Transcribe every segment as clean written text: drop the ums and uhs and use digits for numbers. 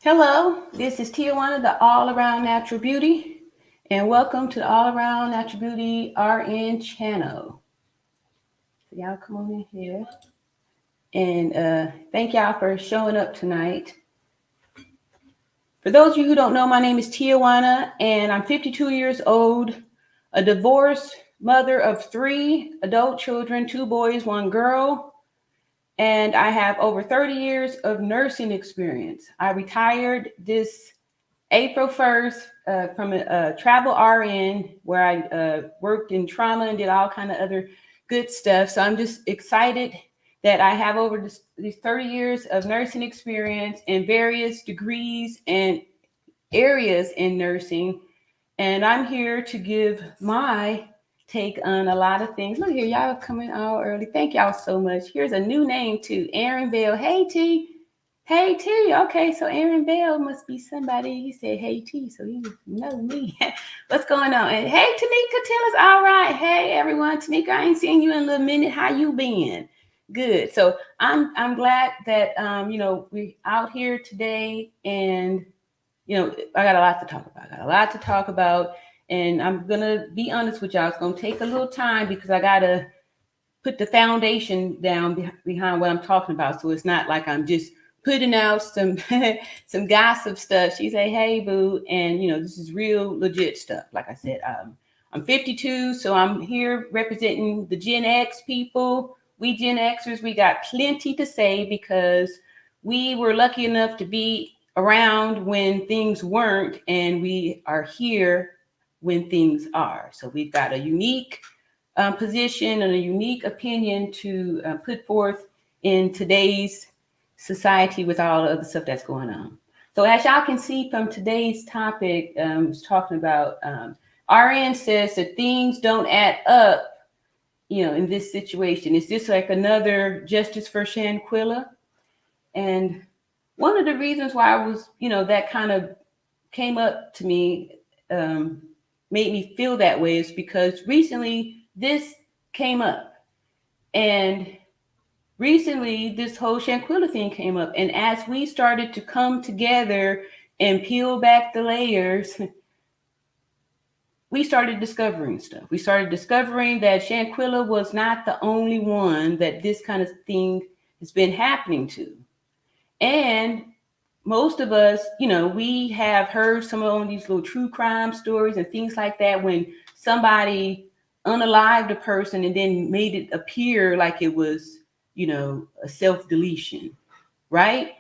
Hello, this is Tijuana, the All Around Natural Beauty, and welcome to the All Around Natural Beauty RN channel. So y'all come on in here, and thank y'all for showing up tonight. For those of you who don't know, my name is Tijuana, and I'm 52 years old, a divorced mother of 3 adult children, 2 boys, 1 girl. And I have over 30 years of nursing experience. I retired this April 1st from a travel RN where I worked in trauma and did all kind of other good stuff. So I'm just excited that I have over these 30 years of nursing experience in various degrees and areas in nursing. And I'm here to give my take on a lot of things. Look here, y'all coming all early. Thank y'all so much. Here's a new name too, Aaron Bell. Hey T. Hey T. Okay, so Aaron Bell must be somebody. He said hey T, so you know me. What's going on? And hey Tanika, tell us all right. Hey everyone, Tanika, I ain't seen you in a little minute. How you been? Good. So I'm glad that we're out here today, and I got a lot to talk about. And I'm going to be honest with y'all. It's going to take a little time because I got to put the foundation down behind what I'm talking about. So it's not like I'm just putting out some some gossip stuff. She say, hey, boo. And, this is real legit stuff. Like I said, I'm 52. So I'm here representing the Gen X people. We Gen Xers, we got plenty to say because we were lucky enough to be around when things weren't, and we are here when things are. So we've got a unique position and a unique opinion to put forth in today's society with all the other stuff that's going on. So as y'all can see from today's topic, was talking about RN says that things don't add up, in this situation. Is this like another justice for Shanquella? And one of the reasons why I was, that kind of came up to me, made me feel that way is because recently this came up. And recently this whole Shanquella thing came up. And as we started to come together and peel back the layers, we started discovering stuff. We started discovering that Shanquella was not the only one that this kind of thing has been happening to. And most of us, we have heard some of these little true crime stories and things like that when somebody unalived a person and then made it appear like it was, a self-deletion, right?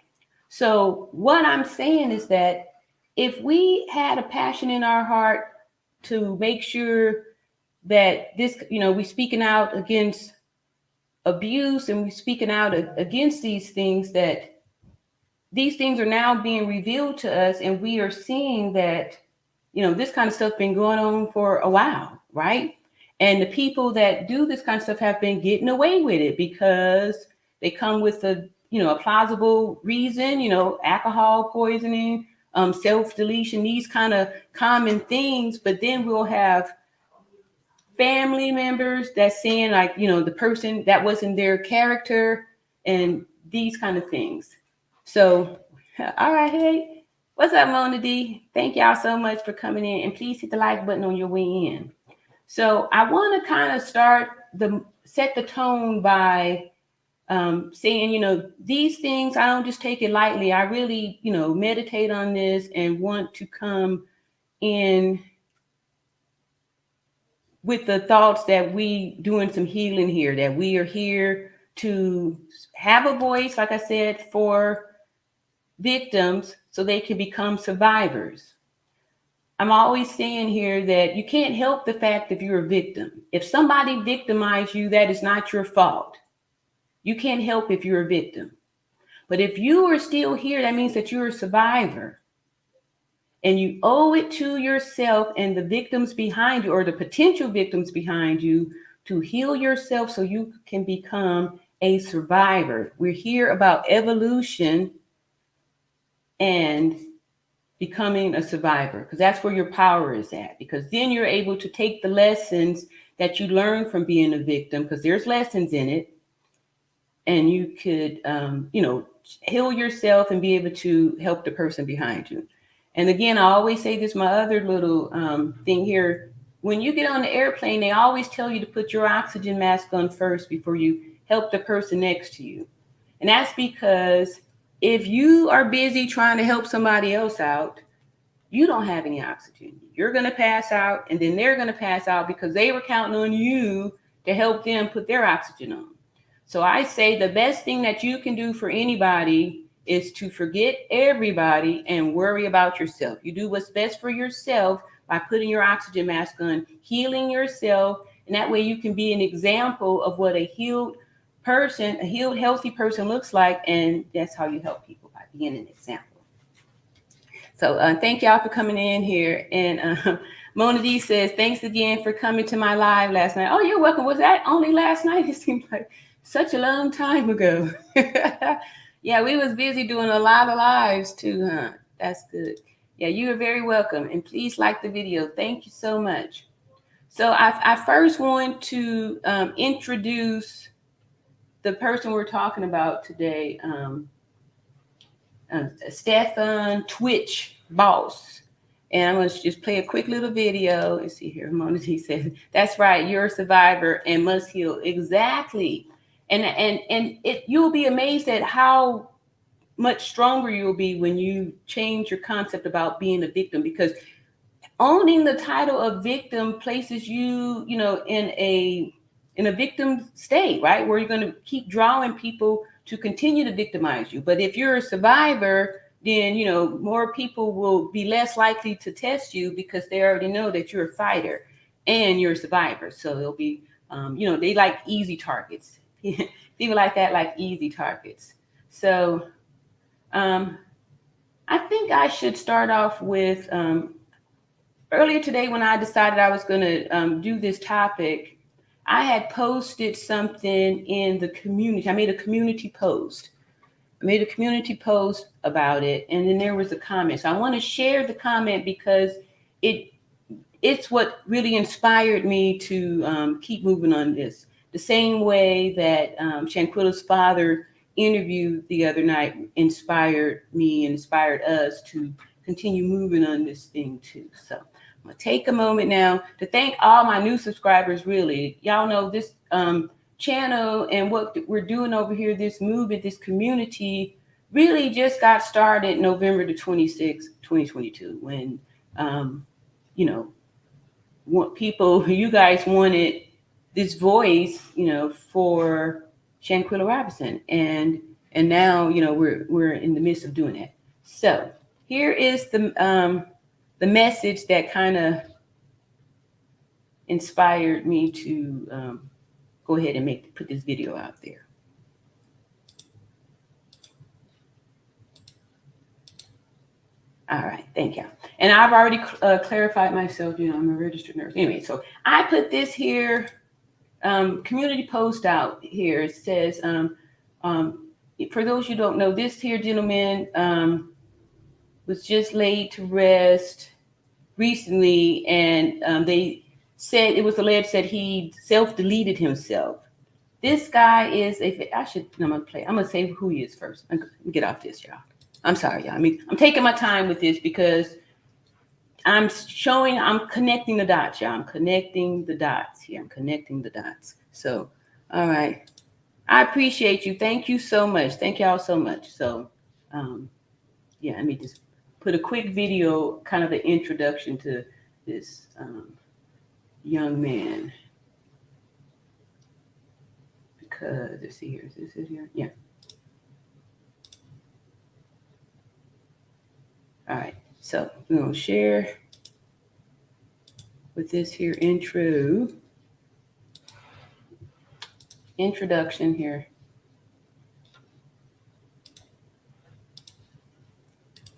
So what I'm saying is that if we had a passion in our heart to make sure that this, we speaking out against abuse and we speaking out against these things, that these things are now being revealed to us, and we are seeing that, this kind of stuff been going on for a while, right? And the people that do this kind of stuff have been getting away with it because they come with a plausible reason, alcohol poisoning, self-deletion, these kind of common things. But then we'll have family members that's saying like, the person that wasn't their character and these kind of things. So, all right, hey, what's up, Mona D? Thank y'all so much for coming in, and please hit the like button on your way in. So I want to kind of set the tone by saying, these things, I don't just take it lightly. I really, meditate on this and want to come in with the thoughts that we doing some healing here, that we are here to have a voice, like I said, for victims so they can become survivors. I'm always saying here that you can't help the fact if you're a victim. If somebody victimized you, that is not your fault. You can't help if you're a victim. But if you are still here, that means that you're a survivor. And you owe it to yourself and the victims behind you, or the potential victims behind you, to heal yourself so you can become a survivor. We're here about evolution and becoming a survivor, because that's where your power is at. Because then you're able to take the lessons that you learn from being a victim, because there's lessons in it, and you could, heal yourself and be able to help the person behind you. And again, I always say this, my other little thing here, when you get on the airplane, they always tell you to put your oxygen mask on first before you help the person next to you. And that's because if you are busy trying to help somebody else out, you don't have any oxygen. You're going to pass out, and then they're going to pass out because they were counting on you to help them put their oxygen on. So I say the best thing that you can do for anybody is to forget everybody and worry about yourself. You do what's best for yourself by putting your oxygen mask on, healing yourself, and that way you can be an example of what a healed person, a healed, healthy person looks like, and that's how you help people, by being an example. So thank y'all for coming in here. And Mona D says, thanks again for coming to my live last night. Oh, you're welcome. Was that only last night? It seems like such a long time ago. Yeah, we was busy doing a lot of lives too, huh? That's good. Yeah, you are very welcome. And please like the video. Thank you so much. So I first want to introduce the person we're talking about today, Stefan Twitch Boss. And I'm going to just play a quick little video. Let's see here. Mona D says, that's right. You're a survivor and must heal. Exactly. And you'll be amazed at how much stronger you'll be when you change your concept about being a victim, because owning the title of victim places you, in a victim state, right? Where you're going to keep drawing people to continue to victimize you. But if you're a survivor, then, more people will be less likely to test you because they already know that you're a fighter and you're a survivor. So it'll be, they like easy targets. People like that, like easy targets. So I think I should start off with earlier today when I decided I was going to do this topic, I had posted something in the community. I made a community post. About it, and then there was a comment. So I want to share the comment because it's what really inspired me to keep moving on this. The same way that Shanquella's father interviewed the other night inspired me and inspired us to continue moving on this thing too. So I'm gonna take a moment now to thank all my new subscribers. Really, y'all know this channel and what we're doing over here, this movement, this community really just got started November the 26th, 2022, when you guys wanted this voice, for Shanquella Robinson, and now we're in the midst of doing that. So here is the message that kind of inspired me to go ahead and put this video out there. All right, thank you. And I've already clarified myself, I'm a registered nurse. Anyway, so I put this here, community post out here. It says, for those you don't know, this here gentleman was just laid to rest recently, and they said it was alleged that he self-deleted himself. This guy is I'm gonna say who he is first. I'm gonna get off this, y'all. I'm sorry, y'all. I'm taking my time with this because I'm connecting the dots, y'all. I'm connecting the dots here. I'm connecting the dots. So, all right. I appreciate you. Thank you so much. Thank y'all so much. So, yeah, let me just put a quick video, kind of an introduction to this young man. Because let's see here. Is this it here? Yeah. All right. So we're gonna share with this here introduction here.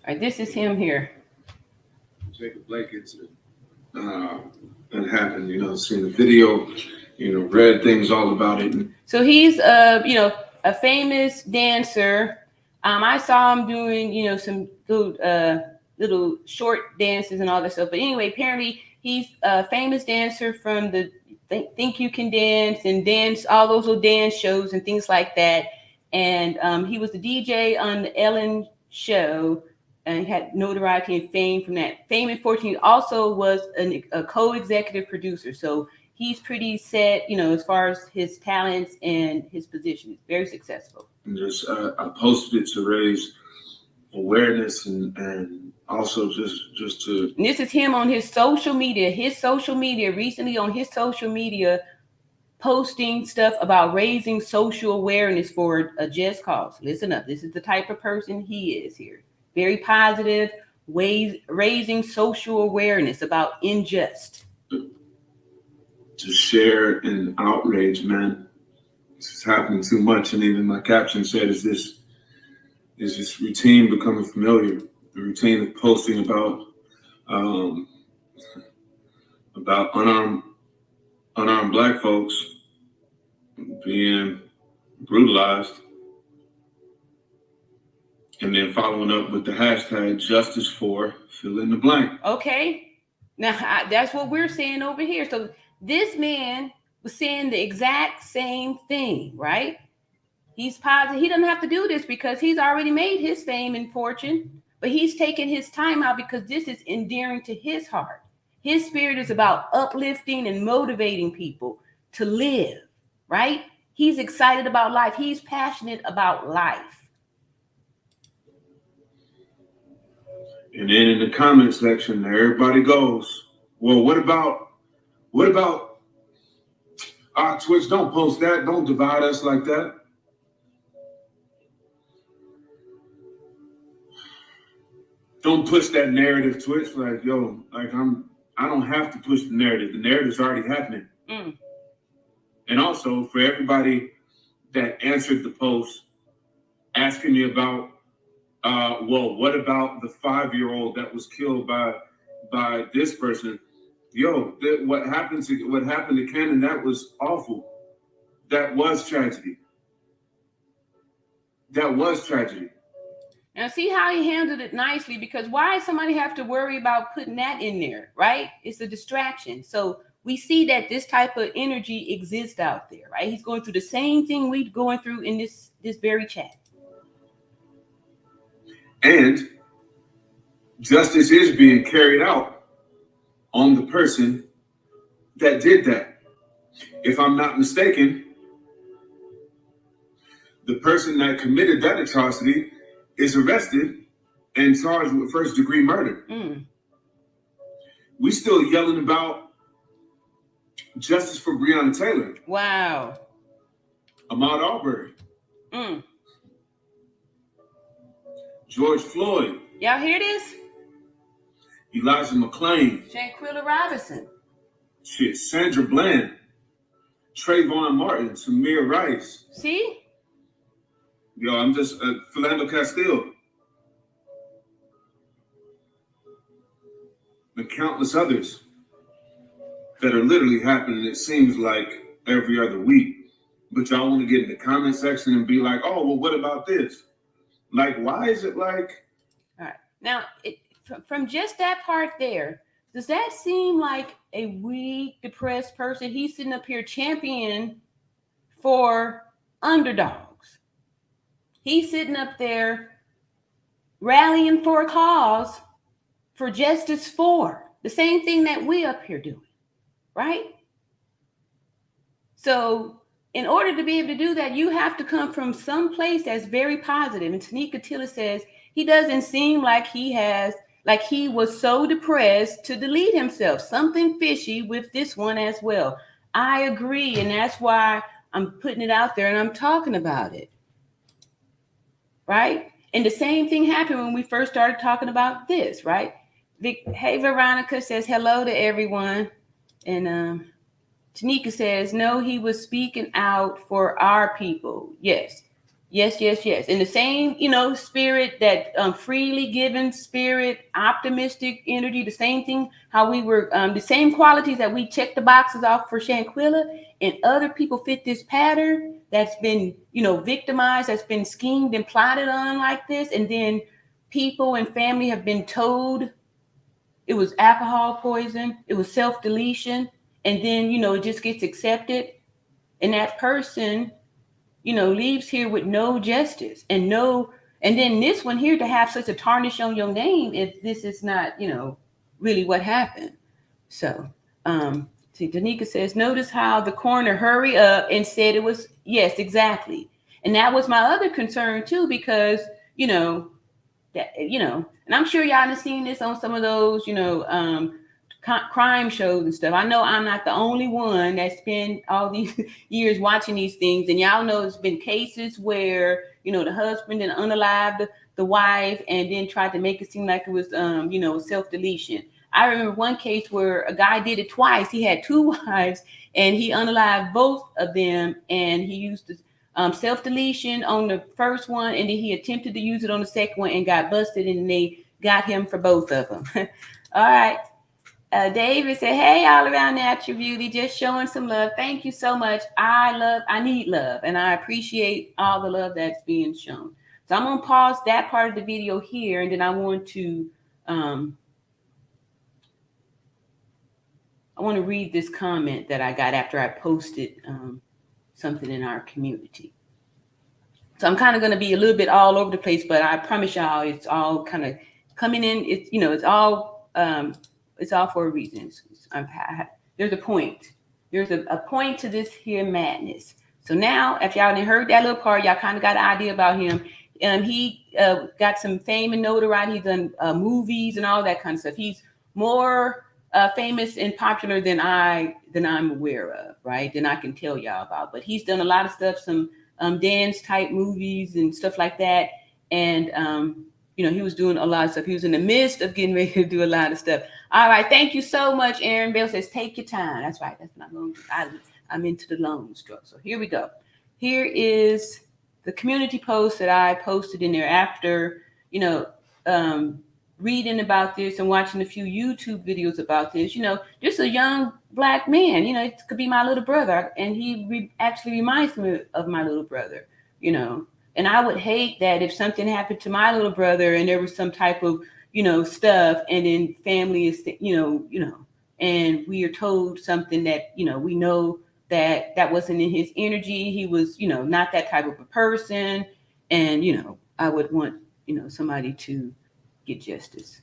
All right, this is him here. Jacob Blake incident that happened, seen the video, read things all about it. So he's a famous dancer. I saw him doing, some good little short dances and all that stuff. But anyway, apparently he's a famous dancer from the Think You Can Dance and all those little dance shows and things like that. And he was the DJ on the Ellen show and had notoriety and fame from that. Fame and fortune. He also was a co-executive producer. So he's pretty set, as far as his talents and his position. He's very successful. And just I posted it to raise awareness and also just to. And this is him on his social media. Recently on his social media, posting stuff about raising social awareness for a just cause. Listen up. This is the type of person he is here. Very positive, raising social awareness about unjust. To share an outrage, man. This is happening too much. And even my caption said, is this routine becoming familiar? The routine of posting about unarmed Black folks being brutalized, and then following up with the hashtag justice for fill in the blank. Okay, now that's what we're saying over here. So this man was saying the exact same thing, right? He's positive. He doesn't have to do this because he's already made his fame and fortune, but he's taking his time out because this is endearing to his heart. His spirit is about uplifting and motivating people to live, right? He's excited about life. He's passionate about life. And then in the comment section, everybody goes, well, what about Twitch, don't post that. Don't divide us like that. Don't push that narrative, Twitch. Like, yo, like I don't have to push the narrative. The narrative's already happening. And also for everybody that answered the post asking me about, well, what about the 5-year-old that was killed by this person? Yo, what happened to Cannon, that was awful. That was tragedy. Now see how he handled it nicely, because why somebody have to worry about putting that in there, right? It's a distraction. So we see that this type of energy exists out there, right? He's going through the same thing we're going through in this very chat. And justice is being carried out on the person that did that. If I'm not mistaken, the person that committed that atrocity is arrested and charged with first-degree murder. We still yelling about justice for Breonna Taylor. Wow. Ahmaud Arbery. George Floyd. Y'all hear this? Elijah McClain. Shanquella Robinson. Shit, Sandra Bland. Trayvon Martin. Samir Rice. See? Yo, I'm just Philando Castile. And countless others that are literally happening, it seems like every other week. But y'all want to get in the comment section and be like, oh, well, what about this? Like, why is it like? All right. Now, from just that part there, does that seem like a weak, depressed person? He's sitting up here championing for underdogs. He's sitting up there rallying for a cause for justice for the same thing that we up here doing, right? So in order to be able to do that, you have to come from some place that's very positive. And Tanika Tiller says he doesn't seem like he was so depressed to delete himself. Something fishy with this one as well. I agree, and that's why I'm putting it out there and I'm talking about it. Right? And the same thing happened when we first started talking about this, right? Hey, Veronica says hello to everyone. And Tanika says, no, he was speaking out for our people. Yes. In the same, spirit, that freely given spirit, optimistic energy, the same thing, how we were, the same qualities that we checked the boxes off for Shanquella, and other people fit this pattern that's been, victimized, that's been schemed and plotted on like this. And then people and family have been told it was alcohol poison, it was self-deletion. And then, it just gets accepted. And that person, leaves here with no justice and then this one here to have such a tarnish on your name if this is not, really what happened. So, see, Danica says, notice how the coroner hurried up and said it was, yes, exactly. And that was my other concern too, because, that, and I'm sure y'all have seen this on some of those, crime shows and stuff. I know I'm not the only one that spent all these years watching these things. And y'all know there's been cases where, the husband and unalived the wife and then tried to make it seem like it was, self-deletion. I remember one case where a guy did it twice. He had two wives and he unalived both of them. And he used the self-deletion on the first one. And then he attempted to use it on the second one and got busted. And they got him for both of them. All right. David said, hey, all around natural beauty, just showing some love. Thank you so much. I need love, and I appreciate all the love that's being shown. So I'm going to pause that part of the video here, and then I want to read this comment that I got after I posted something in our community. So I'm kind of going to be a little bit all over the place, but I promise y'all it's all kind of coming in. It's, it's all for a reason. There's a point. There's a point to this here madness. So now, if y'all didn't heard that little part, y'all kind of got an idea about him. He got some fame and notoriety. He's done movies and all that kind of stuff. He's more famous and popular than I'm aware of, right? Than I can tell y'all about. But he's done a lot of stuff, some dance type movies and stuff like that. And he was doing a lot of stuff. He was in the midst of getting ready to do a lot of stuff. All right. Thank you so much. Aaron Bell says, take your time. That's right. That's not long. I'm into the long stroke. So here we go. Here is the community post that I posted in there after, reading about this and watching a few YouTube videos about this. Just a young Black man, it could be my little brother. And he actually reminds me of my little brother, And I would hate that if something happened to my little brother and there was some type of, stuff, and then family is, and we are told something that, we know that wasn't in his energy. He was, not that type of a person. And, I would want, somebody to get justice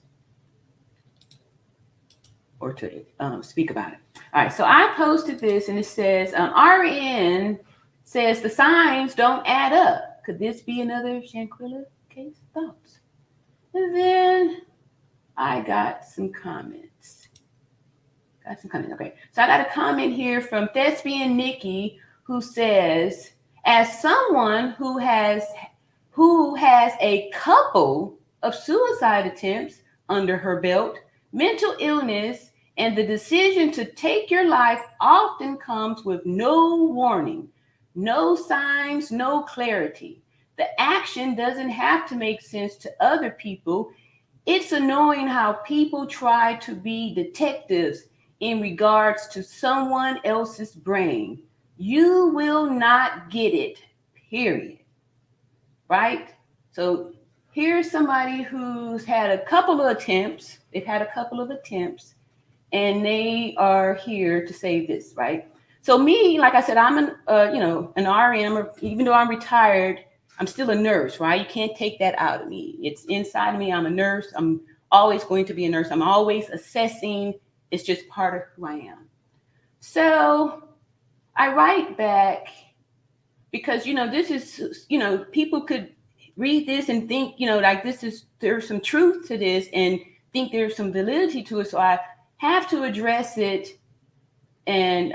or to speak about it. All right. So I posted this and it says, RN says the signs don't add up. Could this be another Shanquella case? Thoughts? And then I got some comments. Okay. So I got a comment here from Thespian Nikki who says, as someone who has a couple of suicide attempts under her belt, mental illness and the decision to take your life often comes with no warning, no signs, no clarity. The action doesn't have to make sense to other people. It's annoying how people try to be detectives in regards to someone else's brain. You will not get it, period. Right? So here's somebody who's had a couple of attempts. They've had a couple of attempts, and they are here to say this, right? So me, like I said, I'm an RN, even though I'm retired, I'm still a nurse, right? You can't take that out of me. It's inside of me. I'm a nurse. I'm always going to be a nurse. I'm always assessing. It's just part of who I am. So I write back because, this is, people could read this and think, like there's some truth to this and think there's some validity to it. So I have to address it and,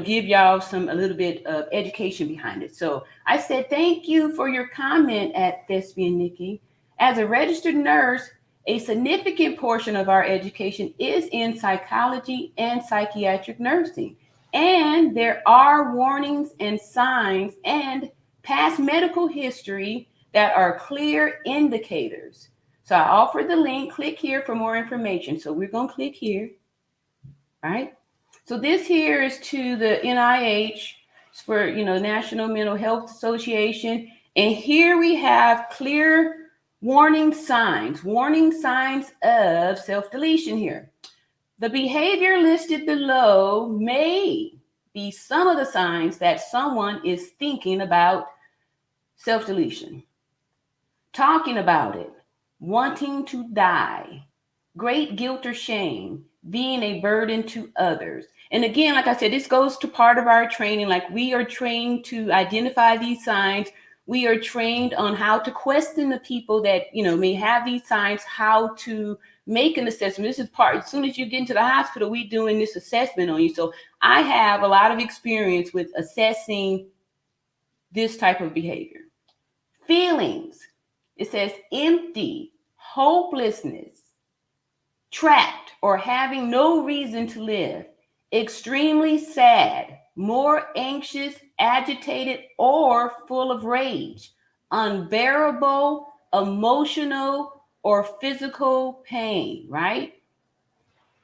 give y'all a little bit of education behind it. So I said, thank you for your comment at Thespian Nikki. As a registered nurse, a significant portion of our education is in psychology and psychiatric nursing. And there are warnings and signs and past medical history that are clear indicators. So I offer the link, click here for more information. So we're going to click here, right? So this here is to the NIH, for, National Mental Health Association. And here we have clear warning signs of self-deletion here. The behavior listed below may be some of the signs that someone is thinking about self-deletion, talking about it, wanting to die, great guilt or shame, being a burden to others. And again, like I said, this goes to part of our training. Like we are trained to identify these signs. We are trained on how to question the people that, may have these signs, how to make an assessment. This is part, as soon as you get into the hospital, we're doing this assessment on you. So I have a lot of experience with assessing this type of behavior. Feelings. It says empty, hopelessness, trapped, or having no reason to live, extremely sad, more anxious, agitated, or full of rage, unbearable, emotional, or physical pain, right?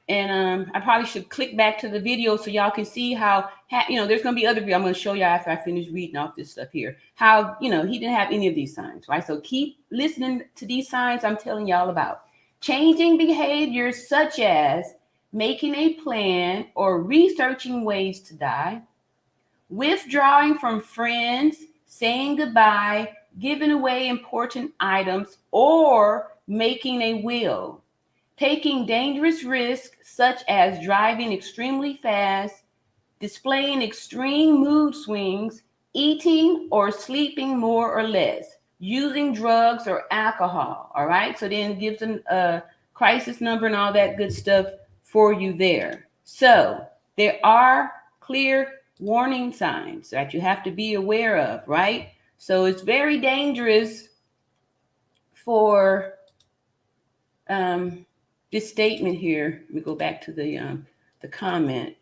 And I probably should click back to the video so y'all can see how, there's going to be other videos I'm going to show y'all after I finish reading off this stuff here. How, he didn't have any of these signs, right? So keep listening to these signs I'm telling y'all about. Changing behaviors such as making a plan or researching ways to die, withdrawing from friends, saying goodbye, giving away important items, or making a will. Taking dangerous risks such as driving extremely fast, displaying extreme mood swings, eating or sleeping more or less, using drugs or alcohol, all right? So then it gives them a crisis number and all that good stuff for you there. So there are clear warning signs that you have to be aware of, right? So it's very dangerous for this statement here. Let me go back to the comment.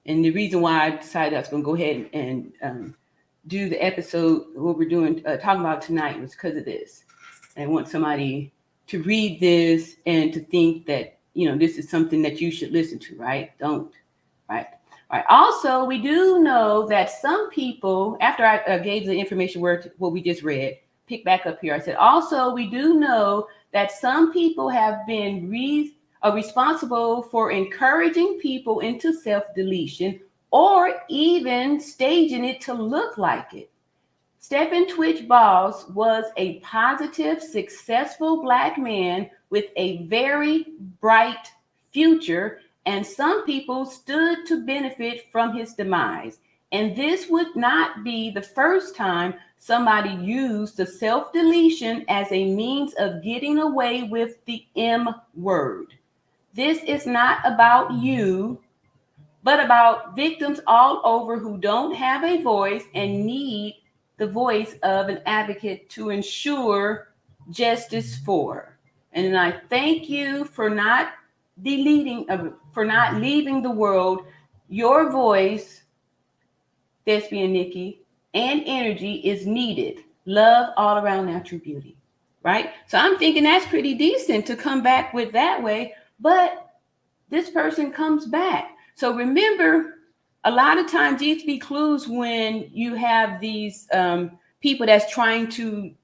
And the reason why I decided I was going to go ahead and do the episode, what we're doing, talking about tonight, was because of this. I want somebody to read this and to think that, this is something that you should listen to, right? Don't, right? All right. Also, we do know that some people, after I gave the information what we just read, pick back up here. I said, also, we do know that some people have been responsible for encouraging people into self-deletion or even staging it to look like it. Stephen Twitch Boss was a positive, successful Black man with a very bright future, and some people stood to benefit from his demise. And this would not be the first time somebody used the self-deletion as a means of getting away with the M word. This is not about you, but about victims all over who don't have a voice and need the voice of an advocate to ensure justice for. And I thank you for not leaving the world. Your voice, Thespian Nikki, and energy is needed. Love all around natural beauty, right? So I'm thinking that's pretty decent to come back with that way, but this person comes back. So remember, a lot of times these be clues when you have these people that's trying to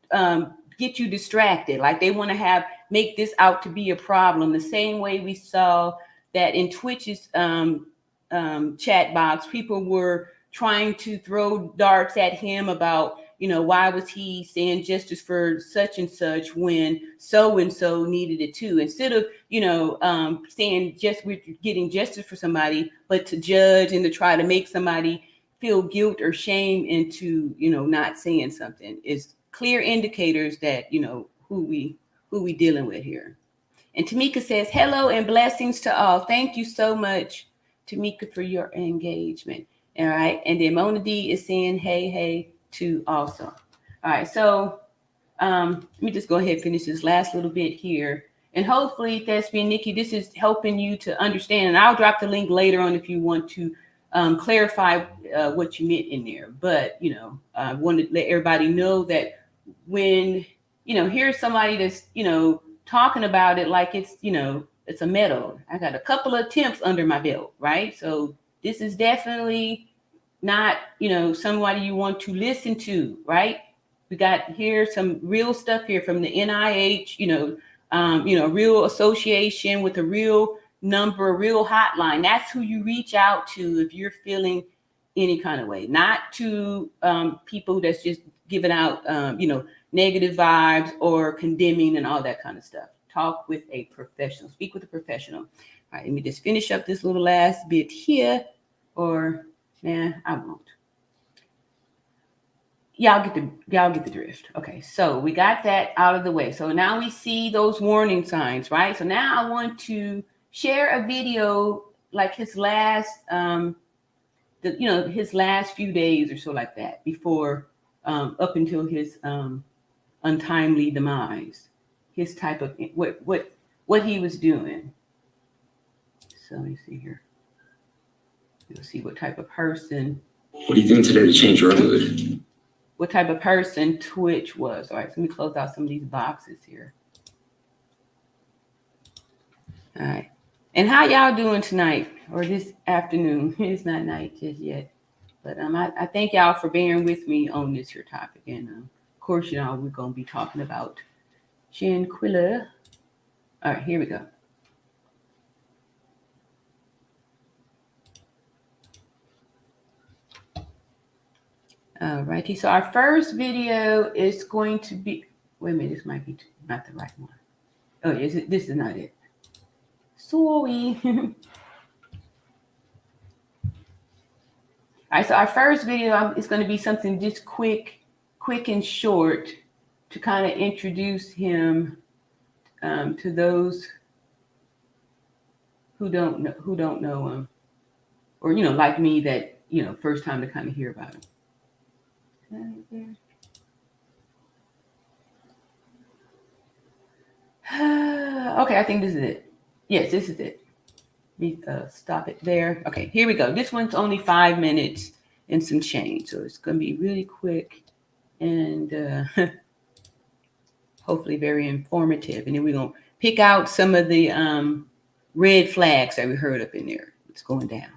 get you distracted, like they want to make this out to be a problem. The same way we saw that in Twitch's chat box, people were trying to throw darts at him about, why was he saying justice for such and such when so-and-so needed it too? Instead of, saying we're getting justice for somebody, but to judge and to try to make somebody feel guilt or shame into, not saying something is clear indicators that, who we dealing with here. And Tamika says, hello and blessings to all. Thank you so much, Tamika, for your engagement. All right. And then Mona D is saying, hey, too also. All right. So let me just go ahead and finish this last little bit here. And hopefully, Thespian Nikki, this is helping you to understand. And I'll drop the link later on if you want to clarify what you meant in there. But, I want to let everybody know that when, here's somebody that's, talking about it like it's, it's a medal. I got a couple of attempts under my belt, right? So this is definitely not, somebody you want to listen to, right? We got here some real stuff here from the NIH, real association with a real number, a real hotline. That's who you reach out to if you're feeling, any kind of way, not to people that's just giving out, negative vibes or condemning and all that kind of stuff. Talk with a professional, speak with a professional. All right, let me just finish up this little last bit here, or I won't. Y'all get the drift. Okay, so we got that out of the way. So now we see those warning signs, right? So now I want to share a video like his last, his last few days or so, like that, before up until his untimely demise, his type of what he was doing. So let me see here. You'll see what type of person. What are you doing today to change your mood? What type of person Twitch was. All right, so let me close out some of these boxes here. All right. And how y'all doing tonight or this afternoon? It's not night just yet. But I thank y'all for bearing with me on this here topic. And of course, we're going to be talking about Shanquella. All right, here we go. All righty, so our first video is going to be, wait a minute, this might be not the right one. Oh, this is not it. Sorry. All right, so our first video is going to be something just quick and short to kind of introduce him to those who don't know him, or like me, that first time to kind of hear about him. Okay, I think this is it. Yes, this is it. Stop it there. Okay, here we go. This one's only 5 minutes and some change, so it's going to be really quick and hopefully very informative. And then we're going to pick out some of the red flags that we heard up in there. It's going down.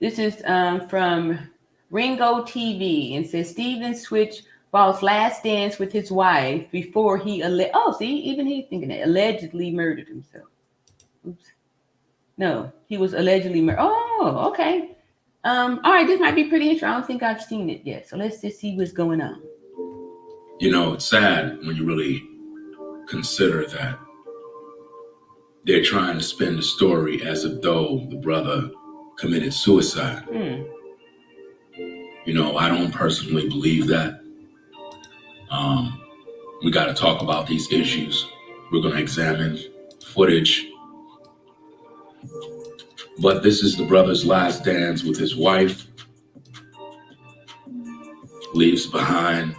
This is from Ringo TV, and says Steven switched Boss' last dance with his wife before he even he's thinking that allegedly murdered himself. Oops. No, he was allegedly murdered. Oh, okay. All right, this might be pretty interesting. I don't think I've seen it yet, so let's just see what's going on. It's sad when you really consider that they're trying to spin the story as if though the brother committed suicide. I don't personally believe that. We got to talk about these issues. We're going to examine footage. But this is the brother's last dance with his wife. Leaves behind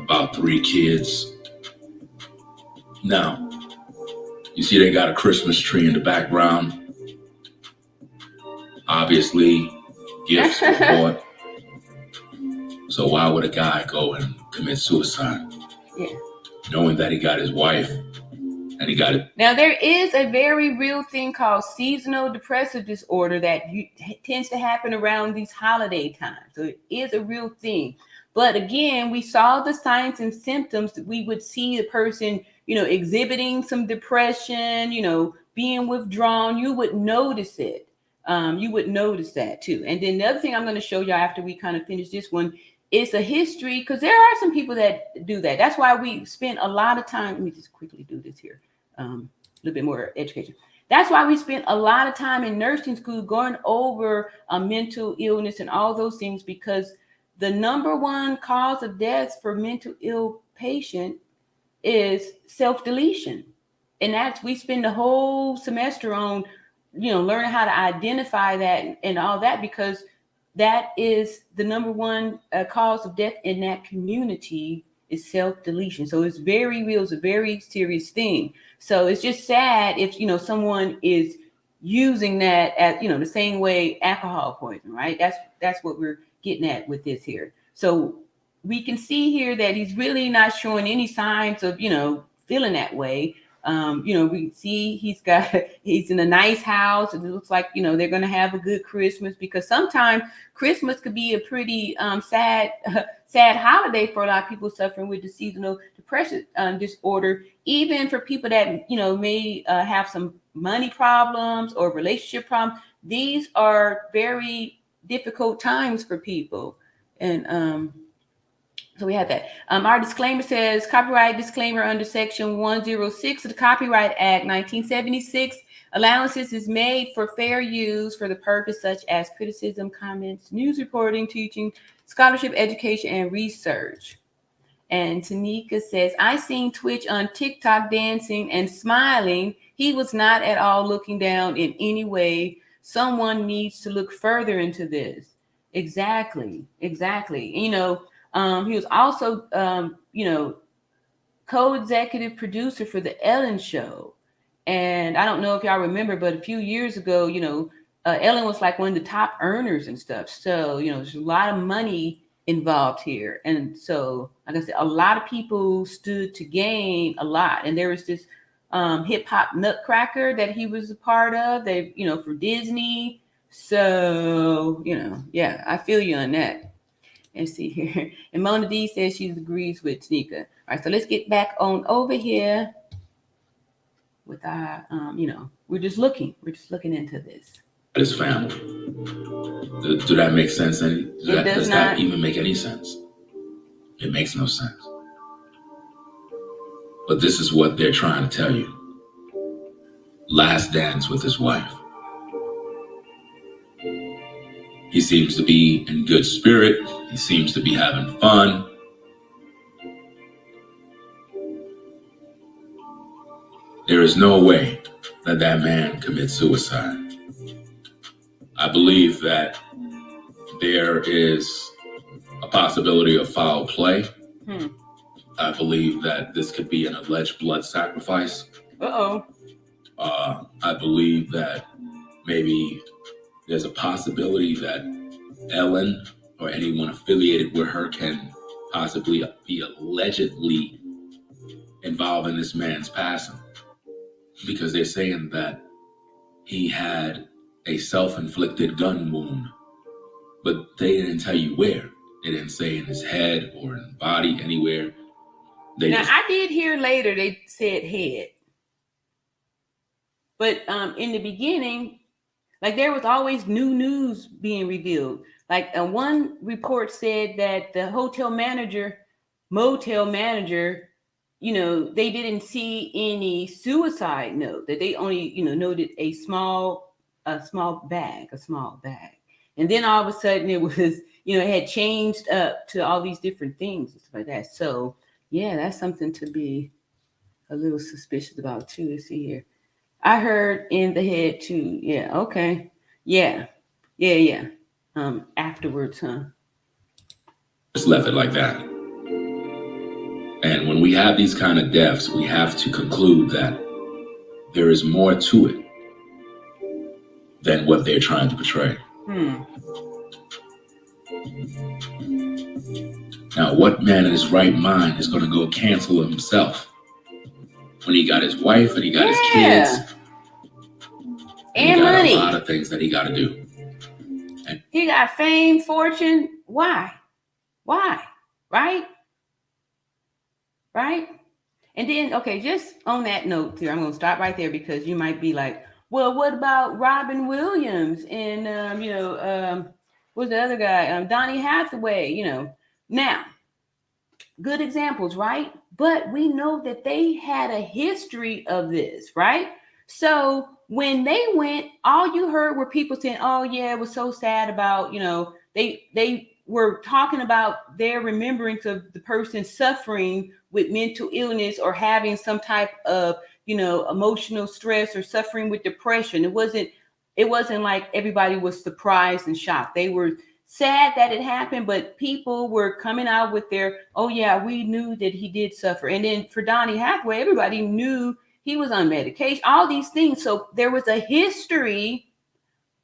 about 3 kids. Now, you see they got a Christmas tree in the background. Obviously, gifts were bought. So why would a guy go and commit suicide? Yeah. Knowing that he got his wife and he got it. Now, there is a very real thing called seasonal depressive disorder that tends to happen around these holiday times. So it is a real thing. But again, we saw the signs and symptoms that we would see the person, exhibiting some depression, being withdrawn. You would notice it. You would notice that too. And then the other thing I'm going to show you after we kind of finish this one is a history, because there are some people that do that. That's why we spend a lot of time. Let me just quickly do this here. A little bit more education. That's why we spent a lot of time in nursing school going over mental illness and all those things, because the number one cause of death for mental ill patient is self-deletion. And we spend the whole semester on, learning how to identify that and all that, because that is the number one cause of death in that community is self-deletion. So it's very real. It's a very serious thing. So it's just sad if, someone is using that as, the same way alcohol poison, right? That's what we're getting at with this here. So we can see here that he's really not showing any signs of, feeling that way. We see he's in a nice house. It looks like, they're going to have a good Christmas, because sometimes Christmas could be a pretty sad holiday for a lot of people suffering with the seasonal depression disorder, even for people that, may have some money problems or relationship problems. These are very difficult times for people. And so we have that. Our disclaimer says copyright disclaimer under section 106 of the Copyright Act 1976. Allowances is made for fair use for the purpose such as criticism, comments, news reporting, teaching, scholarship, education, and research. And Tanika says, I seen Twitch on TikTok dancing and smiling. He was not at all looking down in any way. Someone needs to look further into this. Exactly. You know, he was also, you know, co-executive producer for the Ellen Show. And I don't know if y'all remember, but a few years ago, you know, Ellen was like one of the top earners and stuff. So, you know, there's a lot of money involved here. And so, like I said, a lot of people stood to gain a lot. And there was this hip hop Nutcracker that he was a part of, that, you know, for Disney. So, you know, yeah, I feel you on that. Let's see here. And Mona D says she agrees with Tanika. All right, so let's get back on over here with our, you know, we're just looking into this. His family. Do that make sense? Does that even make any sense? It makes no sense. But this is what they're trying to tell you. Last dance with his wife. He seems to be in good spirit. He seems to be having fun. There is no way that that man commits suicide. I believe that there is a possibility of foul play. I believe that this could be an alleged blood sacrifice. I believe that maybe there's a possibility that Ellen or anyone affiliated with her can possibly be allegedly involved in this man's passing, because they're saying that he had a self-inflicted gun wound, but they didn't tell you where. They didn't say in his head or in the body, anywhere. I did hear later they said head, but in the beginning, like, there was always new news being revealed. Like, one report said that the motel manager, you know, they didn't see any suicide note, that they only, you know, noted a small bag. And then all of a sudden it was, you know, it had changed up to all these different things and stuff like that. So yeah, that's something to be a little suspicious about too. Let's see here. I heard in the head too. Yeah. Okay. Yeah. Afterwards, huh? Just left it like that. And when we have these kind of deaths, we have to conclude that there is more to it than what they're trying to portray. Now, what man in his right mind is going to go cancel himself when he got his wife and he got his kids and he got money, a lot of things that he got to do? And he got fame, fortune. Why? Right? And then, okay, just on that note here, I'm going to stop right there, because you might be like, well, what about Robin Williams and, what's the other guy? Donny Hathaway, you know. Now, good examples, right? But we know that they had a history of this, right? So when they went, all you heard were people saying, oh, yeah, it was so sad about, you know, they were talking about their remembrance of the person suffering with mental illness or having some type of, you know, emotional stress or suffering with depression. It wasn't like everybody was surprised and shocked. They were sad that it happened, but people were coming out with their, oh yeah, we knew that he did suffer. And then for Donny Hathaway, everybody knew he was on medication, all these things. So there was a history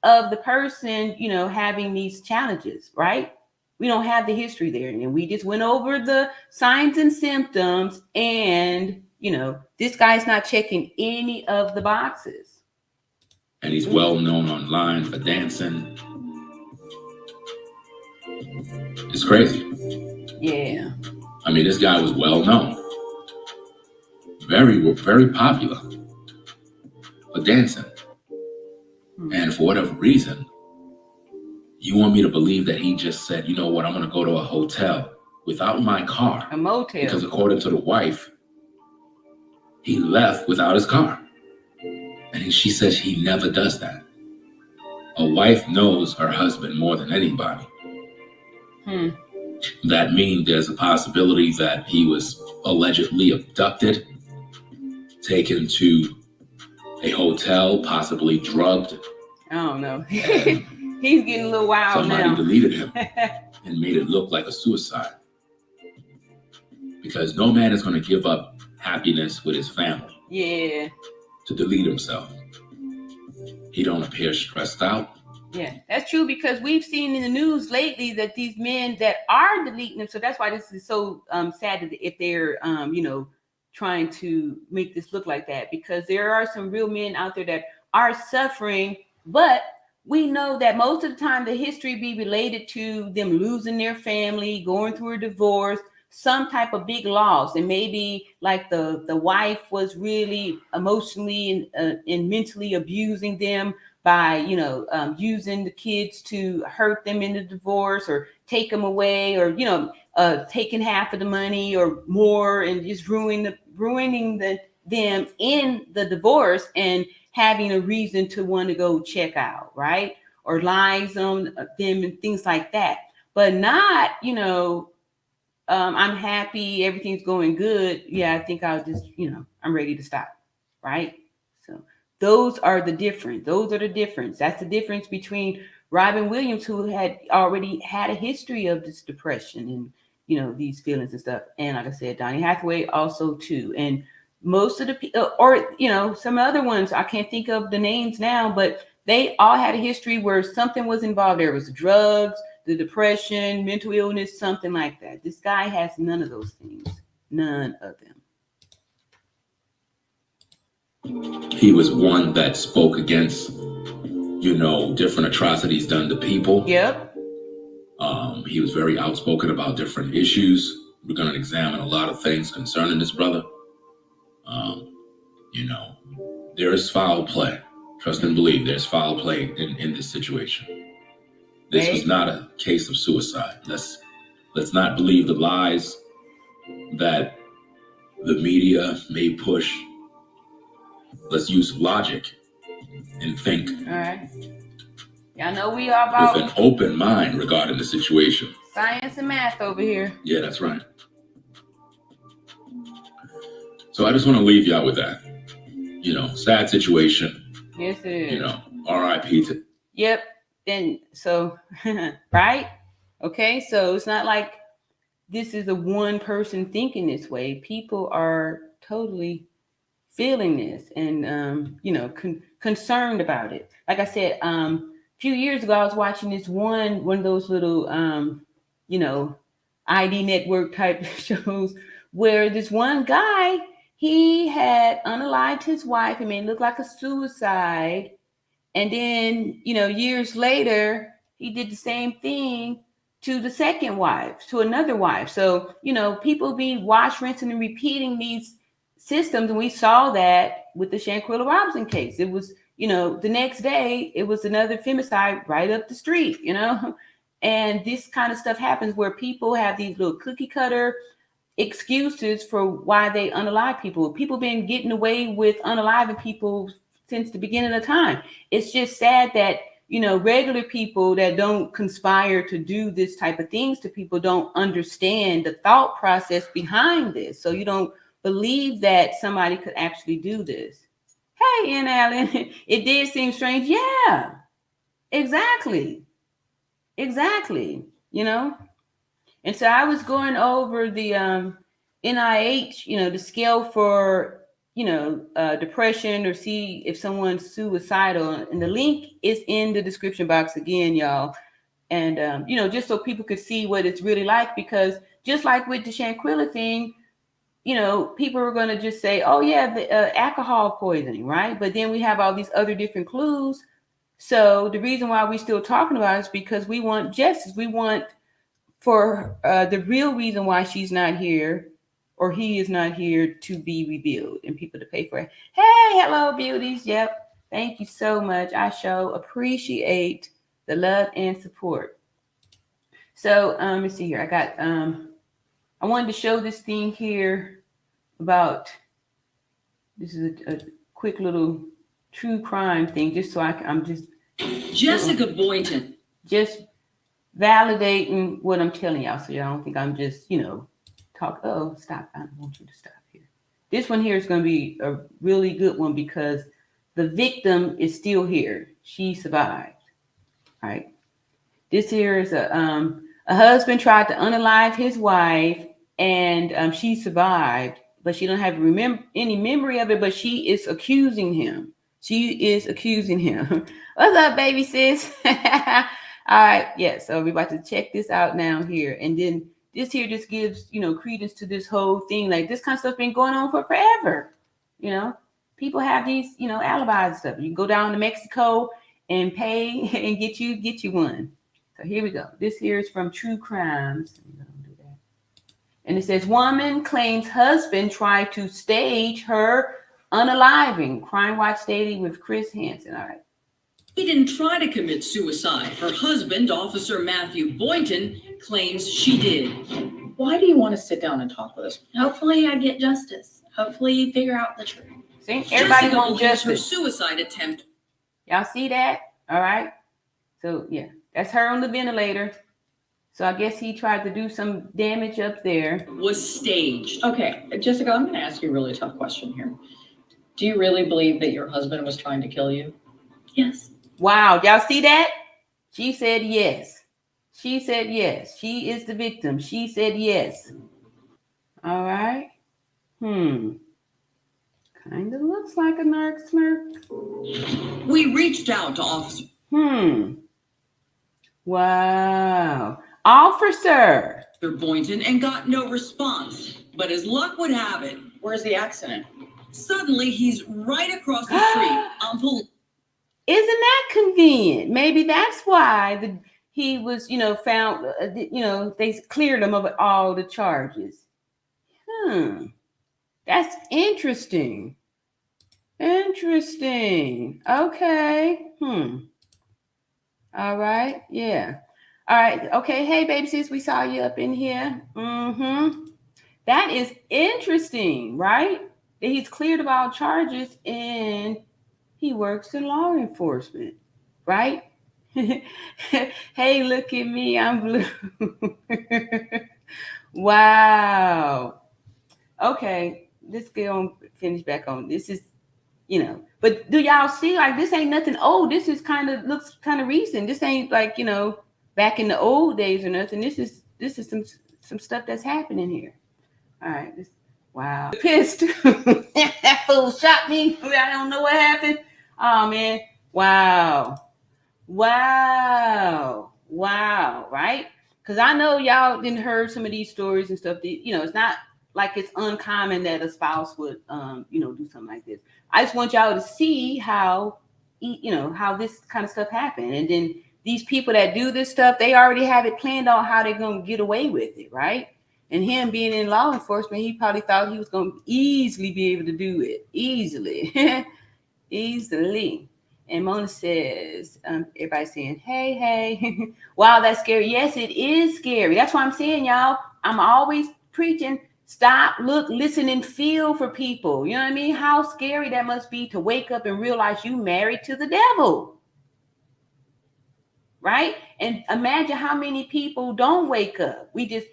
of the person, you know, having these challenges, right? We don't have the history there. And we just went over the signs and symptoms, and, you know, this guy's not checking any of the boxes. And he's well known online for dancing. It's crazy. Yeah. I mean, this guy was well known. Very, very popular. for dancing. And for whatever reason, you want me to believe that he just said, you know what, I'm going to go to a hotel without my car. A motel. Because according to the wife, he left without his car. And she says he never does that. A wife knows her husband more than anybody. That means there's a possibility that he was allegedly abducted, taken to a hotel, possibly drugged. I don't know. He's getting a little wild now. Somebody deleted him and made it look like a suicide. Because no man is going to give up happiness with his family. Yeah. To delete himself. He don't appear stressed out. Yeah, that's true, because we've seen in the news lately that these men that are deleting them. So that's why this is so sad that if they're, trying to make this look like that, because there are some real men out there that are suffering, but we know that most of the time the history be related to them losing their family, going through a divorce, some type of big loss. And maybe like the wife was really emotionally and mentally abusing them by, using the kids to hurt them in the divorce or take them away, or, taking half of the money or more and just ruining them in the divorce and having a reason to want to go check out, right? Or lies on them and things like that. But not, I'm happy, everything's going good. Yeah, I think I'll just, I'm ready to stop, right? So those are the difference. That's the difference between Robin Williams, who had already had a history of this depression and, these feelings and stuff. And like I said, Donny Hathaway also too. And most of the people, or, some other ones, I can't think of the names now, but they all had a history where something was involved. There was drugs, the depression, mental illness, something like that. This guy has none of those things. None of them. He was one that spoke against, different atrocities done to people. Yep. He was very outspoken about different issues. We're going to examine a lot of things concerning this brother. There is foul play. Trust and believe there's foul play in this situation. This was not a case of suicide. Let's not believe the lies that the media may push. Let's use logic and think. All right. Y'all know we are about with an open mind regarding the situation. Science and math over here. Yeah, that's right. So I just want to leave y'all with that. Sad situation. Yes, it is. R.I.P. to. Yep. Then so, right? Okay. So it's not like this is a one person thinking this way. People are totally feeling this and, concerned about it. Like I said, a few years ago, I was watching this one of those little, ID network type shows where this one guy, he had unalived his wife. It made it look like a suicide. And then, years later, he did the same thing to the second wife, to another wife. So, people be wash, rinsing, and repeating these systems. And we saw that with the Shanquella Robinson case. It was, the next day, it was another femicide right up the street, And this kind of stuff happens where people have these little cookie cutter excuses for why they unalive people. People been getting away with unaliving people since the beginning of time. It's just sad that, regular people that don't conspire to do this type of things to people don't understand the thought process behind this. So you don't believe that somebody could actually do this. Hey, Ann Allen, it did seem strange. Yeah, exactly. And so I was going over the NIH, the scale for, depression, or see if someone's suicidal. And the link is in the description box again, y'all. And, just so people could see what it's really like, because just like with the Shanquella thing, people are going to just say, oh, yeah, the alcohol poisoning, right? But then we have all these other different clues. So the reason why we're still talking about it is because we want justice. We want for the real reason why she's not here or he is not here to be revealed and people to pay for it. Hey, hello, beauties. Yep. Thank you so much. I sure appreciate the love and support. So let's see here. I got I wanted to show this thing here about, this is a quick little true crime thing, just so I'm just Jessica Boynton. Just validating what I'm telling y'all, so y'all don't think I'm just, talk. Oh, stop. I don't want you to stop here. This one here is going to be a really good one because the victim is still here. She survived. All right. This here is a husband tried to unalive his wife, and she survived, but she don't have any memory of it, but she is accusing him. She is accusing him. What's up, baby sis? All right. Yeah. So we're about to check this out now here. And then this here just gives, credence to this whole thing. Like, this kind of stuff been going on for forever. People have these, alibis and stuff. You can go down to Mexico and pay and get you one. So here we go. This here is from True Crimes. And it says, woman claims husband tried to stage her unaliving. Crime Watch Daily with Chris Hansen. All right. He didn't try to commit suicide. Her husband, Officer Matthew Boynton, claims she did. Why do you want to sit down and talk with us? Hopefully I get justice. Hopefully you figure out the truth. See, everybody Jessica wants believes her justice. suicide attempt. Y'all see that? All right. So yeah, that's her on the ventilator. So I guess he tried to do some damage up there. Was staged. Okay, Jessica, I'm going to ask you a really tough question here. Do you really believe that your husband was trying to kill you? Yes. Wow, y'all see that? She said yes. She said yes. She is the victim. She said yes. All right. Kind of looks like a narc smirk. We reached out to Officer. Wow. Officer Boynton and got no response. But as luck would have it, Where's the accident? suddenly he's right across the street on Isn't that convenient? Maybe that's why he was, found, they cleared him of all the charges. That's interesting. Interesting. Okay. All right. Yeah. All right. Okay. Hey, baby sis, we saw you up in here. That is interesting, right? That he's cleared of all charges and he works in law enforcement, right? Hey, look at me. I'm blue. Wow. Okay. Let's get on, finish back on. This is, but do y'all see, like, this ain't nothing old. This is looks kind of recent. This ain't like, back in the old days or nothing. This is some stuff that's happening here. All right. Wow. Pissed. That fool shot me. I don't know what happened. Oh, man. Wow. Right? Because I know y'all didn't heard some of these stories and stuff. That, it's not like it's uncommon that a spouse would, do something like this. I just want y'all to see how this kind of stuff happened. And then these people that do this stuff, they already have it planned on how they're going to get away with it, right? And him being in law enforcement, he probably thought he was going to easily be able to do it. Easily. And Mona says, everybody's saying, hey. Wow, that's scary. Yes, it is scary. That's why I'm saying, y'all, I'm always preaching, stop, look, listen, and feel for people. You know what I mean? How scary that must be to wake up and realize you married to the devil. Right? And imagine how many people don't wake up. We just,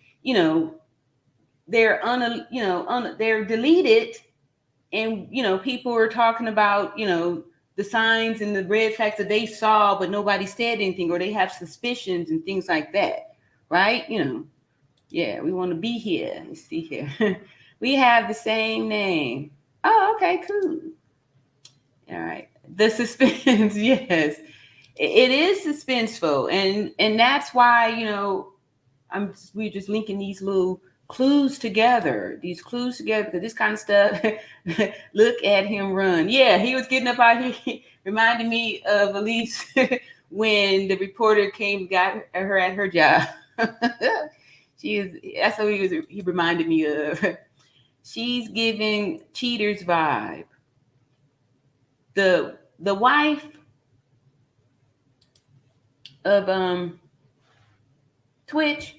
they're they're deleted, and people are talking about the signs and the red flags that they saw, but nobody said anything, or they have suspicions and things like that, right? Yeah, we want to be here. Let's see here. We have the same name. Oh, okay, cool. All right, the suspense. Yes, it is suspenseful, and that's why we're just linking these little clues together, because this kind of stuff. Look at him run. Yeah, he was getting up out here. He reminded me of Elise when the reporter came, got her at her job. That's what he reminded me of. She's giving cheaters vibe. The the wife of Twitch,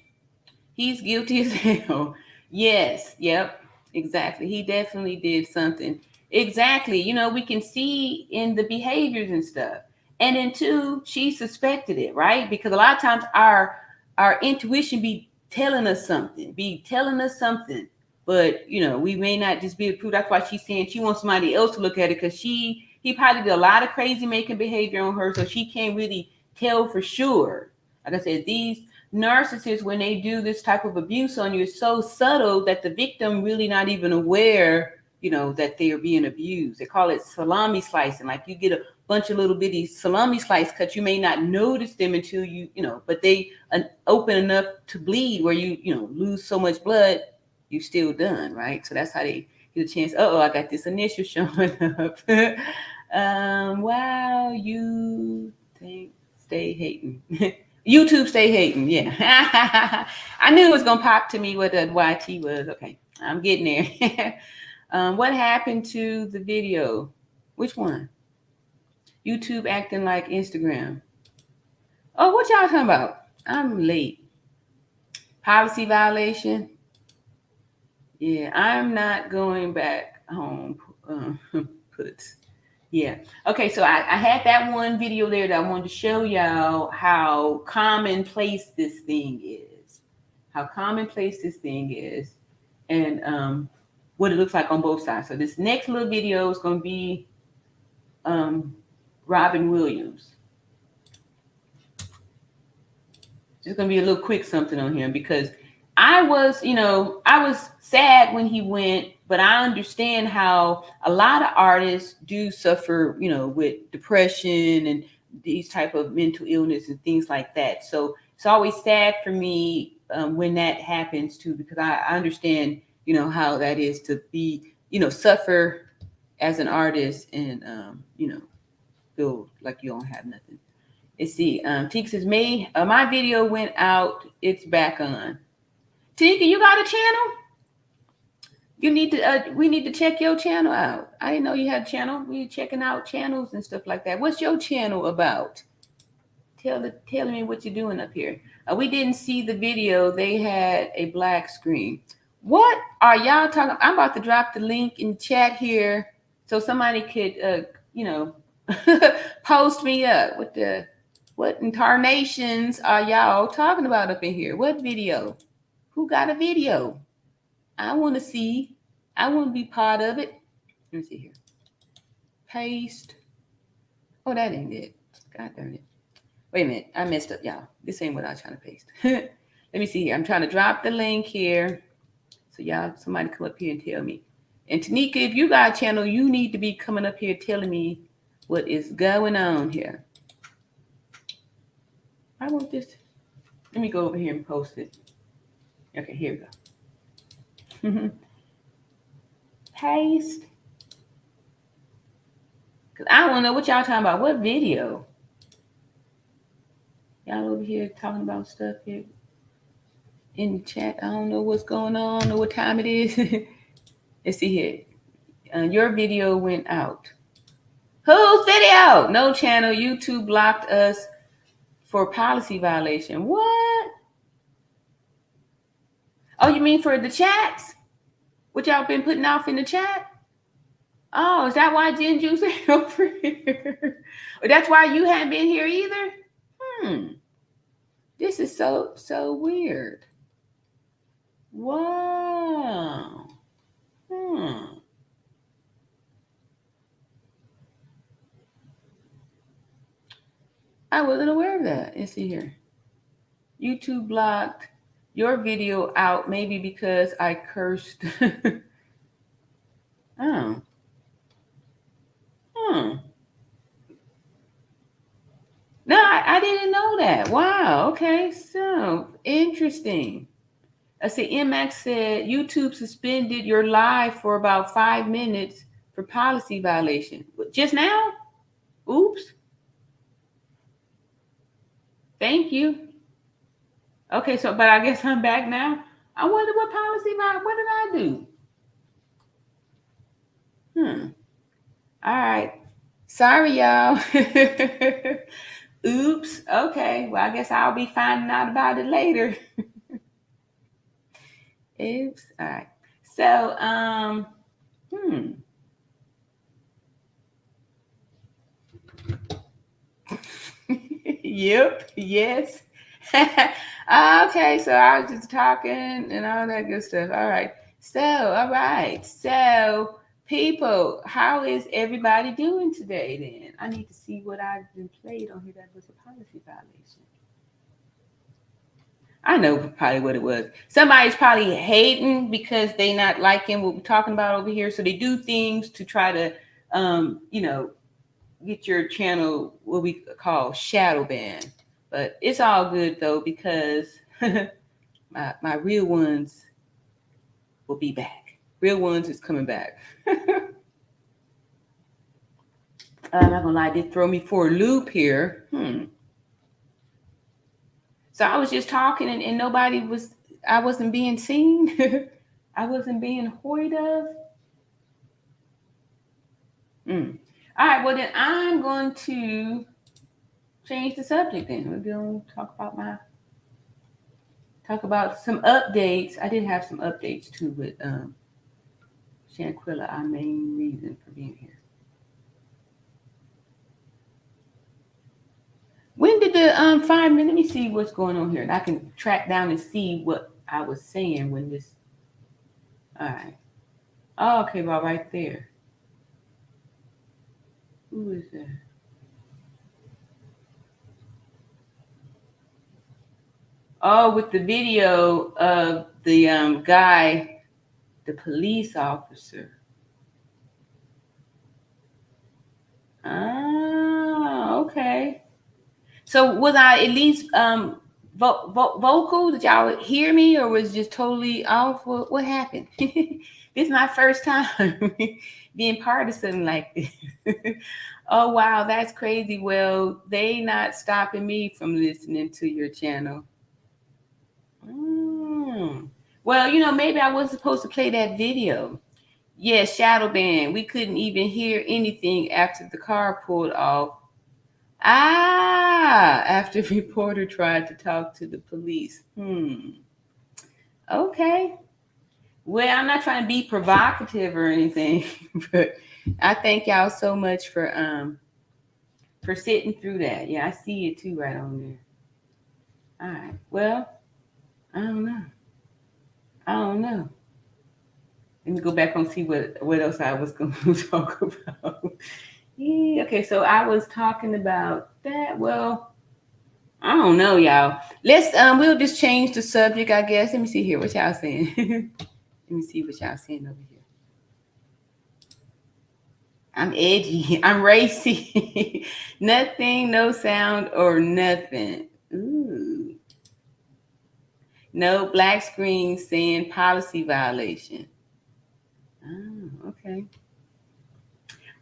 he's guilty as hell. Yes, yep, exactly. He definitely did something. Exactly. You know, we can see in the behaviors and stuff. And then two, she suspected it, right? Because a lot of times our intuition be telling us something, but you know, we may not just be approved. That's why she's saying she wants somebody else to look at it, because he probably did a lot of crazy making behavior on her, so she can't really tell for sure. Like I said, these narcissists, when they do this type of abuse on you, it's so subtle that the victim really not even aware, you know, that they are being abused. They call it salami slicing. Like you get a bunch of little bitty salami slice cuts, you may not notice them until you know, but they open enough to bleed where you know, lose so much blood, you still done, right? So that's how they get a chance. Oh, I got this initial showing up. Wow, you think stay hating. YouTube stay hating, yeah. I knew it was gonna pop to me what the YT was. Okay, I'm getting there. What happened to the video? Which one? YouTube acting like Instagram. Oh, what y'all talking about? I'm late. Policy violation. Yeah, I'm not going back home. Puts. Yeah. Okay, so I had that one video there that I wanted to show y'all how commonplace this thing is. And what it looks like on both sides. So this next little video is going to be Robin Williams. Just going to be a little quick something on him, because I was sad when he went, but I understand how a lot of artists do suffer, you know, with depression and these type of mental illness and things like that. So it's always sad for me when that happens too, because I understand, you know, how that is to be, you know, suffer as an artist and, you know, feel like you don't have nothing. Let's see. Tika says, my video went out. It's back on. Tika, you got a channel? You need to. We need to check your channel out. I didn't know you had a channel. We checking out channels and stuff like that. What's your channel about? Tell me what you're doing up here. We didn't see the video. They had a black screen. What are y'all talking? I'm about to drop the link in the chat here so somebody could, you know, post me up with the. What incarnations are y'all talking about up in here? What video? Who got a video? I want to see. I want to be part of it. Let me see here. Paste. Oh, that ain't it. God darn it. Wait a minute. I messed up, y'all. This ain't what I was trying to paste. Let me see here. I'm trying to drop the link here. So y'all, somebody come up here and tell me. And Tanika, if you got a channel, you need to be coming up here telling me what is going on here. I want this. Let me go over here and post it. Okay, here we go. Paste. Because I want to know what y'all talking about. What video? Y'all over here talking about stuff here in the chat. I don't know what's going on or what time it is. Let's see here. Your video went out. Whose video? No channel. YouTube blocked us for policy violation. What? Oh, you mean for the chats? What y'all been putting off in the chat? Oh, is that why Jen Juice ain't over here? Or that's why you haven't been here either? This is so weird. Wow. I wasn't aware of that. Let's see here. YouTube blocked your video out, maybe because I cursed. Oh. No, I didn't know that. Wow. Okay. So interesting. I see MX said YouTube suspended your live for about 5 minutes for policy violation. Just now? Oops. Thank you. Okay, so but I guess I'm back now. I wonder what policy what did I do? All right. Sorry, y'all. Oops. Okay. Well, I guess I'll be finding out about it later. Oops. All right. So, Yep. Yes. Okay. So I was just talking and all that good stuff. All right. So, all right. So, people, how is everybody doing today then? I need to see what I've been played on here that was a policy violation. I know probably what it was. Somebody's probably hating because they not liking what we're talking about over here. So they do things to try to, get your channel what we call shadow ban. But it's all good though because my real ones will be back. Real ones is coming back. I'm not gonna lie, they throw me for a loop here. So I was just talking and I wasn't being seen. I wasn't being hoid of. All right, well then I'm going to change the subject then. We're going to talk about some updates. I did have some updates too with Shanquella, our main reason for being here. When did the 5 minutes? Let me see what's going on here, and I can track down and see what I was saying when this. All right. Oh, okay, well, right there. Who is that? Oh, with the video of the guy, the police officer. Ah, okay. So was I at least vocal? Did y'all hear me, or was it just totally off? What happened? This is my first time being part of something like this. Oh wow, that's crazy. Well, they not stopping me from listening to your channel. Well, maybe I wasn't supposed to play that video. Yes, shadow ban. We couldn't even hear anything after the car pulled off. After reporter tried to talk to the police. Okay. Well, I'm not trying to be provocative or anything, but I thank y'all so much for sitting through that. Yeah, I see it too right on there. All right. Well, I don't know. Let me go back and see what else I was going to talk about. Yeah, okay, so I was talking about that. Well, I don't know, y'all. Let's we'll just change the subject, I guess. Let me see here what y'all saying. Let me see what y'all saying over here. I'm edgy. I'm racy. Nothing, no sound or nothing. Ooh. No black screen saying policy violation. Oh, okay.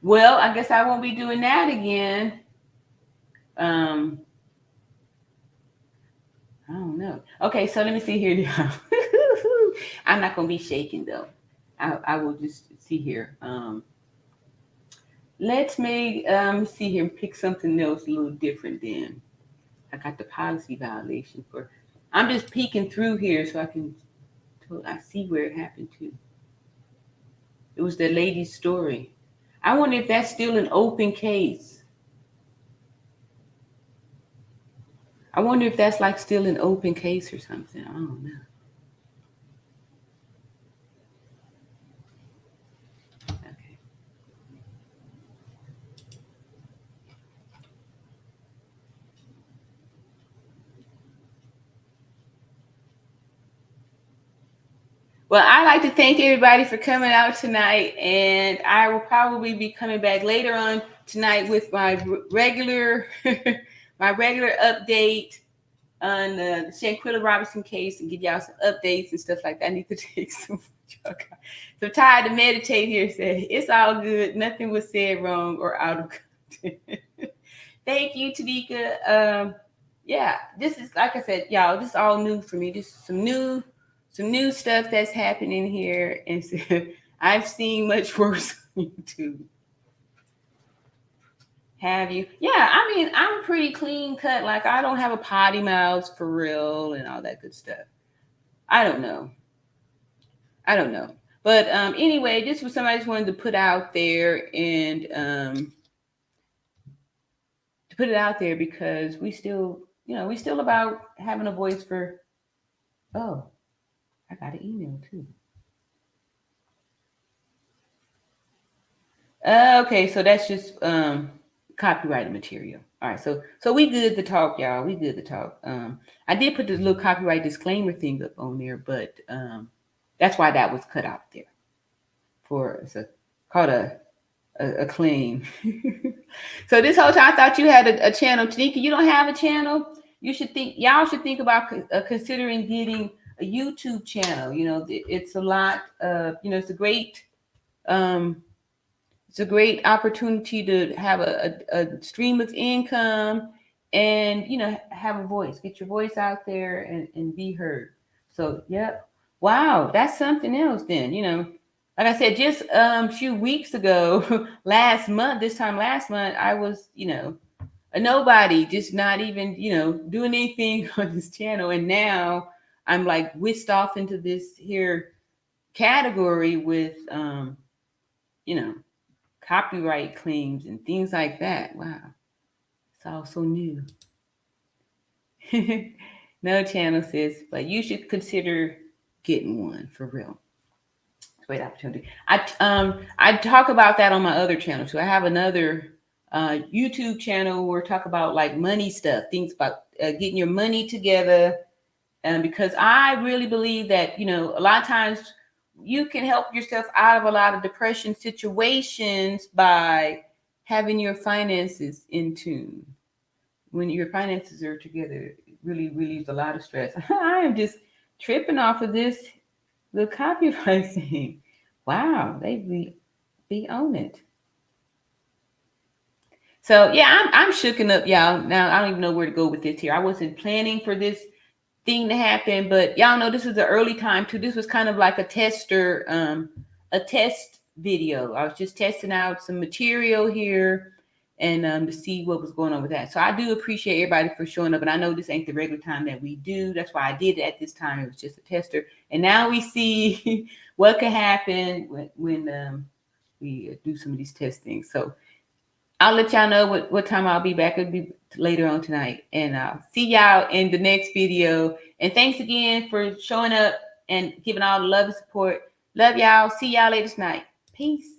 Well, I guess I won't be doing that again. I don't know. Okay, so let me see here. I'm not gonna be shaking though. I will just see here. Let's see here and pick something else a little different then. I got the policy violation for. I'm just peeking through here so I see where it happened too. It was the lady's story. I wonder if that's still an open case. I wonder if that's like still an open case or something. I don't know. Okay. Well, I'd like to thank everybody for coming out tonight, and I will probably be coming back later on tonight with my regular update on the Shanquella Robinson case and give y'all some updates and stuff like that. I need to take some. So I'm tired to meditate here. Said it's all good. Nothing was said wrong or out of context. Thank you, Tanika. Yeah, this is like I said, y'all. This is all new for me. This is some new stuff that's happening here, and so, I've seen much worse on YouTube. Have you? Yeah, I mean, I'm pretty clean cut. Like, I don't have a potty mouth for real and all that good stuff. I don't know. But anyway, this was somebody just wanted to put out there and to put it out there because we still about having a voice for. Oh, I got an email too. Okay, so that's just copyrighted material. All right, so we good to talk, y'all. We good to talk. I did put this little copyright disclaimer thing up on there, but that's why that was cut out there. It's called a claim. So this whole time I thought you had a channel. Tanika, you don't have a channel? Y'all should think about considering getting a YouTube channel. You know, it's a lot of, it's a great opportunity to have a stream of income and, have a voice, get your voice out there and be heard. So, yep. Wow. That's something else then, like I said, just a few weeks ago, this time last month, I was, a nobody, just not even, doing anything on this channel. And now I'm like whisked off into this here category with, copyright claims and things like that. Wow. It's all so new. No channel, sis, but you should consider getting one for real. Great opportunity. I talk about that on my other channel too. I have another YouTube channel where I talk about like money stuff, things about getting your money together. And because I really believe that, a lot of times you can help yourself out of a lot of depression situations by having your finances in tune. When your finances are together, it really relieves a lot of stress. I am just tripping off of this. The copyright thing. Wow, they be on it. So yeah, I'm shooken up, y'all. Now I don't even know where to go with this here. I wasn't planning for this thing to happen, but y'all know this is the early time too. This was kind of like a test video. I was just testing out some material here and to see what was going on with that. So I do appreciate everybody for showing up. And I know this ain't the regular time that we do. That's why I did it at this time. It was just a tester. And now we see what can happen when we do some of these testings. So I'll let y'all know what time I'll be back. It'll be later on tonight. And I'll see y'all in the next video. And thanks again for showing up and giving all the love and support. Love y'all. See y'all later tonight. Peace.